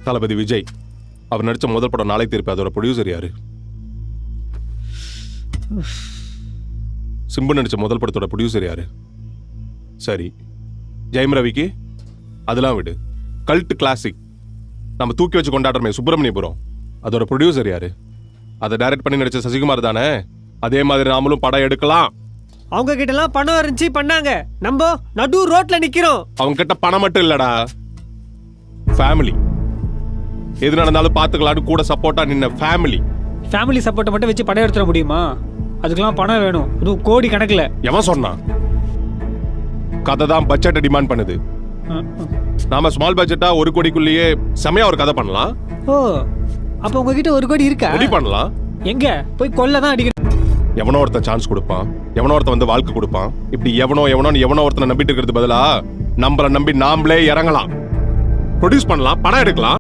தளபதி விஜய். அவர் நடிச்ச முதல் படம் நாளை திருப்பி, அதோட ப்ரொடியூசர் யாரு? சிம்பு நடிச்ச முதல் படத்தோட ப்ரொடியூசர் யாரு? சரி, ஜெயம் ரவிக்கு அதெல்லாம் விடு. கல்ட் கிளாசிக் நம்ம தூக்கி வச்சு கொண்டாடுறமே சுப்பிரமணியபுரம், அதோட ப்ரொடியூசர் யாரு? அதை டைரக்ட் பண்ணி நடிச்ச சசிகுமார் தானே? அதே மாதிரி நாமளும் படம் எடுக்கலாம். அவங்க கிட்ட எல்லாம் பணம் இருந்துச்சு பண்ணாங்க, நம்ம நடு ரோட்ல நிக்கிறோம். அவங்க கிட்ட பணம் மட்டும் இல்லடா, ஃபேமிலி. எது நடந்தாலும் பாத்துக்கலான்னு கூட சப்போர்ட்டா நின்ன ஃபேமிலி. ஃபேமிலி சப்போர்ட்டை மட்டும் வச்சு படம் எடுத்துட முடியுமா? அதுக்கெல்லாம் பணம் வேணும், அதுவும் கோடி கணக்குல. எவன் சொன்னான்? கதை தான் பட்ஜெட்டை டிமாண்ட் பண்ணுது. நாம ஸ்மால் பட்ஜெட்டா 1 கோடிக்குள்ளேயே செமையா ஒரு கதை பண்ணலாம். ஓ, அப்ப உங்ககிட்ட 1 கோடி இருக்கா? ரெடி பண்ணலாம். எங்க போய் கொல்ல தான் அடிக்கணும். எவனோ ஒருத்தன் சான்ஸ் கொடுப்பான், எவனோ ஒருத்தன் வந்து வாழ்க்கை கொடுப்பான். இப்படி எவனோ ஒருத்தனை நம்பிட்டு இருக்கிறது பதிலா நம்மள நம்பி நாமளே இறங்கலாம், ப்ரொடியூஸ் பண்ணலாம், படம் எடுக்கலாம்.